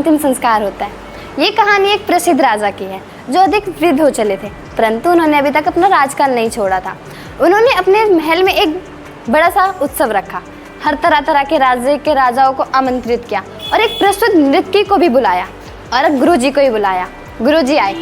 अंतिम संस्कार होता है। ये कहानी एक प्रसिद्ध राजा की है जो अधिक वृद्ध हो चले थे, परंतु उन्होंने अभी तक अपना राजकाल नहीं छोड़ा था। उन्होंने अपने महल में एक बड़ा सा उत्सव रखा, हर तरह तरह के राज्य के राजाओं को आमंत्रित किया और एक प्रस्तुत नृत्य को भी बुलाया और गुरुजी को ही बुलाया। गुरुजी आए,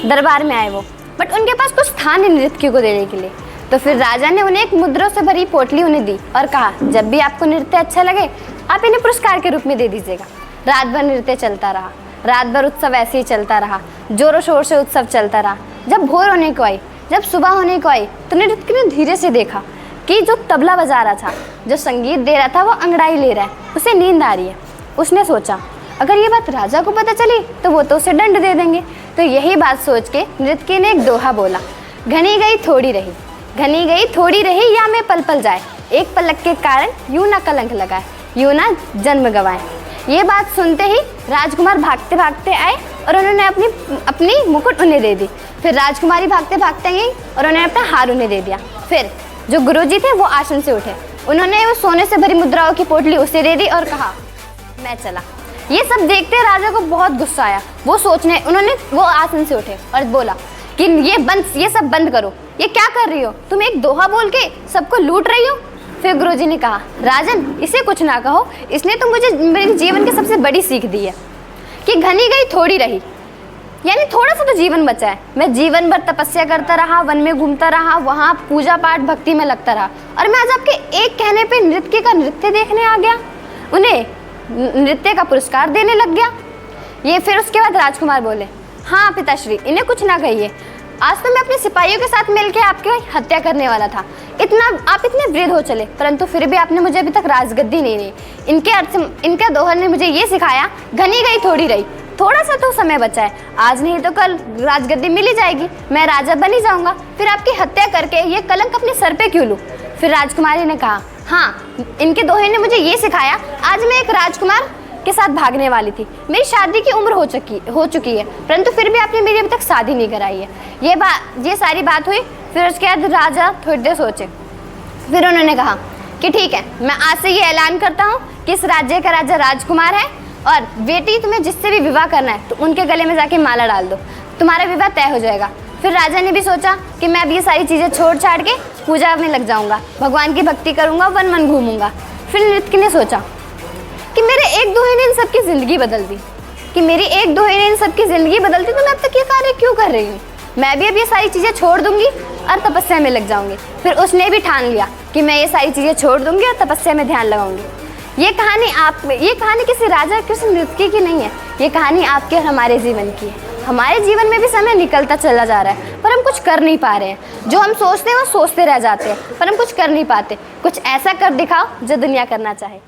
दरबार में आए वो, बट उनके पास कुछ था नहीं नृत्य को देने के लिए। तो फिर राजा ने उन्हें एक मुद्रों से भरी पोटली उन्हें दी और कहा, जब भी आपको नृत्य अच्छा लगे आप इन्हें पुरस्कार के रूप में दे दीजिएगा। रात भर नृत्य चलता रहा, रात भर उत्सव ऐसे ही चलता रहा, जोरों शोर से उत्सव चलता रहा। जब भोर होने को आई, जब सुबह होने को आई, तो नृत्य ने धीरे से देखा कि जो तबला बजा रहा था, जो संगीत दे रहा था, वो अंगड़ाई ले रहा है, उसे नींद आ रही है। उसने सोचा अगर ये बात राजा को पता चली तो वो तो उसे दंड दे देंगे। तो यही बात सोच के नृत्य ने एक दोहा बोला, घनी गई थोड़ी रही, घनी गई थोड़ी रही या मैं पल पल जाए, एक पलक के कारण यूं ना कलंक लगाए, यूं ना जन्म गवाए। ये बात सुनते ही राजकुमार भागते भागते आए और उन्होंने अपनी मुकुट उन्हें दे दी। फिर राजकुमारी भागते भागते गई और उन्होंने अपना हार उन्हें दे दिया। फिर जो गुरुजी थे वो आसन से उठे, उन्होंने वो सोने से भरी मुद्राओं की पोटली उसे दे दी और कहा, मैं चला। ये सब देखते राजा को बहुत गुस्सा आया। वो आसन से उठे और बोला कि ये सब बंद करो, ये क्या कर रही हो तुम, एक दोहा बोल के सबको लूट रही हो। फिर गुरुजी ने कहा, राजन इसे कुछ ना कहो, इसने तो मुझे मेरे जीवन की सबसे बड़ी सीख दी है कि घनी गई थोड़ी रही, यानी थोड़ा सा तो जीवन बचा है। मैं जीवन भर तपस्या करता रहा, वन में घूमता रहा, वहाँ पूजा पाठ भक्ति में लगता रहा, और मैं आज आपके एक कहने पे नृत्य देखने आ गया, उन्हें नृत्य का पुरस्कार देने लग गया। ये फिर उसके बाद राजकुमार बोले, हाँ पिताश्री इन्हें कुछ ना कहिए, आज तो मैं अपने सिपाहियों के साथ मिलकर आपकी हत्या करने वाला था। आप इतने वृद्ध हो चले, परंतु फिर भी आपने मुझे अभी तक राजगद्दी नहीं दी। इनके दोहर ने मुझे ये सिखाया, घनी गई थोड़ी रही, थोड़ा सा तो समय बचा है, आज नहीं तो कल राजगद्दी मिल ही जाएगी, मैं राजा बन ही जाऊंगा, फिर आपकी हत्या करके ये कलंक अपने सर पे क्यों लूँ। फिर राजकुमारी ने कहा, हाँ इनके दोहे ने मुझे ये सिखाया, आज मैं एक राजकुमार के साथ भागने वाली थी, मेरी शादी की उम्र हो चुकी है, परंतु फिर भी आपने मेरी अभी तक शादी नहीं कराई है। ये सारी बात हुई। फिर उसके बाद राजा थोड़ी देर सोचे, फिर उन्होंने कहा कि ठीक है, मैं आज से ये ऐलान करता हूँ कि इस राज्य का राजा राजकुमार है, और बेटी तुम्हें जिससे भी विवाह करना है तो उनके गले में जाके माला डाल दो, तुम्हारा विवाह तय हो जाएगा। फिर राजा ने भी सोचा कि मैं अब ये सारी चीज़ें छोड़ छाड़ के पूजा में लग जाऊँगा, भगवान की भक्ति करूँगा, वन मन घूमूंगा। फिर नृत्य ने सोचा कि मेरे एक दोहे ने इन सबकी ज़िंदगी बदल दी, तो मैं अब तक ये कार्य क्यों कर रही हूँ, मैं भी अब ये सारी चीज़ें छोड़ दूंगी और तपस्या में लग जाऊंगी। फिर उसने भी ठान लिया कि मैं ये सारी चीज़ें छोड़ दूंगी और तपस्या में ध्यान लगाऊंगी। ये कहानी किसी राजा किसी नृत्य की नहीं है, ये कहानी आपके और हमारे जीवन की है। हमारे जीवन में भी समय निकलता चला जा रहा है, पर हम कुछ कर नहीं पा रहे हैं। जो हम सोचते हैं वो सोचते रह जाते हैं, पर हम कुछ कर नहीं पाते। कुछ ऐसा कर दिखाओ जो दुनिया करना चाहे।